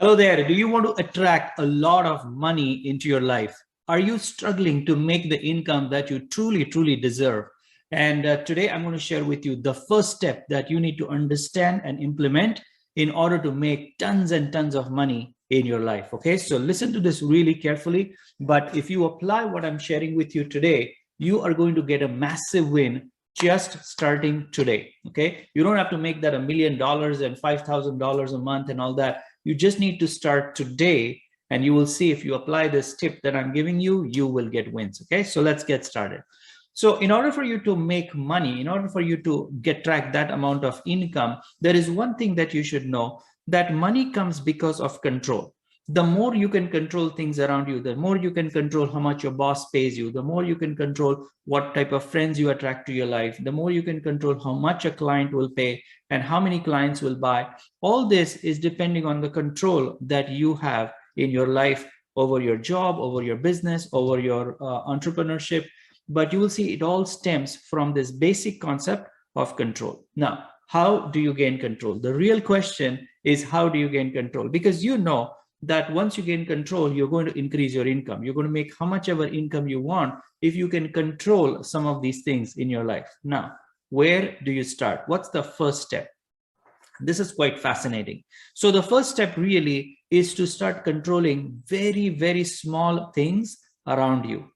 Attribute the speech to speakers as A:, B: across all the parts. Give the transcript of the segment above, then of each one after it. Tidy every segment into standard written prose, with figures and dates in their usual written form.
A: Hello there. Do you want to attract a lot of money into your life? Are you struggling to make the income that you truly deserve? And today I'm going to share with you the first step that you need to understand and implement in order to make tons and tons of money in your life. Okay, so listen to this really carefully. But if you apply what I'm sharing with you today, you are going to get a massive win just starting today. Okay, you don't have to make that $1 million and $5,000 a month and all that. You just need to start today, and you will see if you apply this tip that I'm giving you, you will get wins. Okay, so let's get started. So in order for you to make money, in order for you to track that amount of income, there is one thing that you should know, that money comes because of control. The more you can control things around you, the more you can control how much your boss pays you, the more you can control what type of friends you attract to your life, the more you can control how much a client will pay and how many clients will buy. All this is depending on the control that you have in your life over your job, over your business, over your entrepreneurship. But you will see it all stems from this basic concept of control. Now, how do you gain control? The real question is, how do you gain control? Because you know that once you gain control, you're going to increase your income. You're going to make how much ever income you want if you can control some of these things in your life. Now, where do you start? What's the first step? This is quite fascinating. So the first step really is to start controlling very small things around you.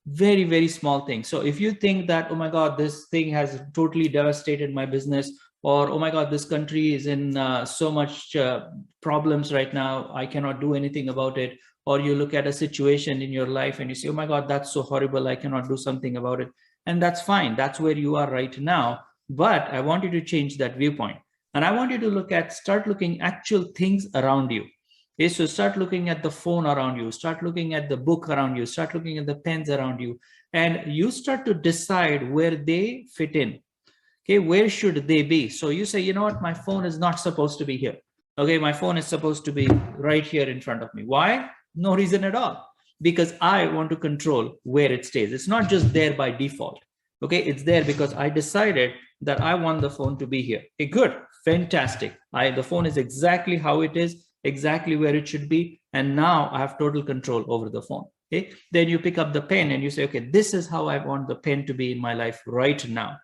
A: Very small things. So if you think that, oh my God, this thing has totally devastated my business, or oh my God, this country is in so much problems right now, I cannot do anything about it. Or you look at a situation in your life and you say, oh my God, that's so horrible, I cannot do something about it. And that's fine. That's where you are right now. But I want you to change that viewpoint. And I want you to start looking actual things around you. Okay, so start looking at the phone around you, start looking at the book around you, start looking at the pens around you, and you start to decide where they fit in. Okay, where should they be? So you say, you know what, my phone is not supposed to be here. Okay, my phone is supposed to be right here in front of me. Why? No reason at all. Because I want to control where it stays. It's not just there by default. Okay, it's there because I decided that I want the phone to be here. Okay, good, fantastic. The phone is exactly how it is, exactly where it should be. And now I have total control over the phone. Okay, then you pick up the pen and you say, okay, this is how I want the pen to be in my life right now.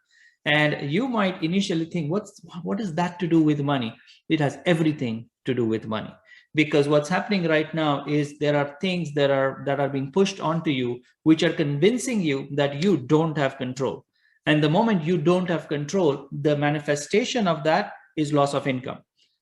A: And you might initially think, what is that to do with money? It has everything to do with money. Because what's happening right now is there are things that are being pushed onto you, which are convincing you that you don't have control. And the moment you don't have control, the manifestation of that is loss of income.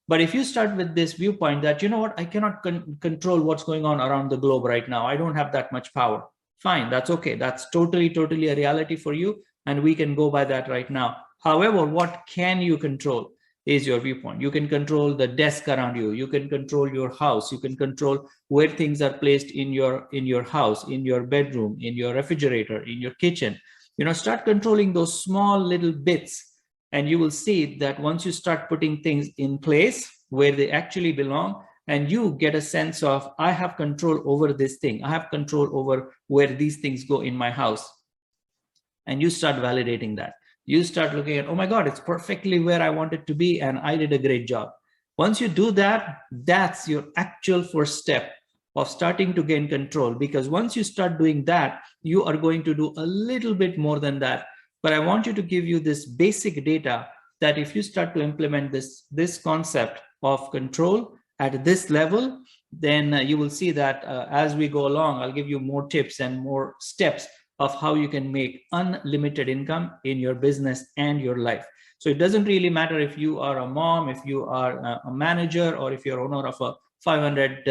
A: But if you start with this viewpoint that, you know what, I cannot control what's going on around the globe right now, I don't have that much power. Fine, that's okay. That's totally a reality for you. And we can go by that right now. However, what can you control is your viewpoint. You can control the desk around you. You can control your house. You can control where things are placed in your house, in your bedroom, in your refrigerator, in your kitchen. You know, start controlling those small little bits. And you will see that once you start putting things in place where they actually belong, and you get a sense of, I have control over this thing. I have control over where these things go in my house. And you start validating that. You start looking at, oh my God, it's perfectly where I want it to be, and I did a great job. Once you do that, that's your actual first step of starting to gain control. Because once you start doing that, you are going to do a little bit more than that. But I want you to give you this basic data that if you start to implement this concept of control at this level, then you will see that as we go along, I'll give you more tips and more steps of how you can make unlimited income in your business and your life. So it doesn't really matter if you are a mom, if you are a manager, or if you're owner of a 500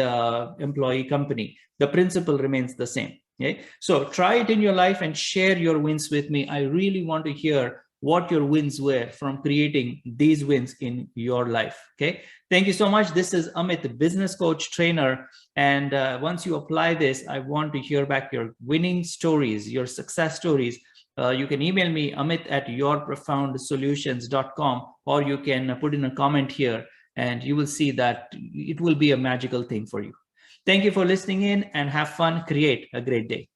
A: employee company. The principle remains the same. Okay, so try it in your life and share your wins with me. I really want to hear what your wins were from creating these wins in your life. Okay, thank you so much. This is Amit, the business coach trainer. And once you apply this, I want to hear back your winning stories, your success stories. You can email me, amit@yourprofoundsolutions.com, or you can put in a comment here, and you will see that it will be a magical thing for you. Thank you for listening in, and have fun. Create a great day.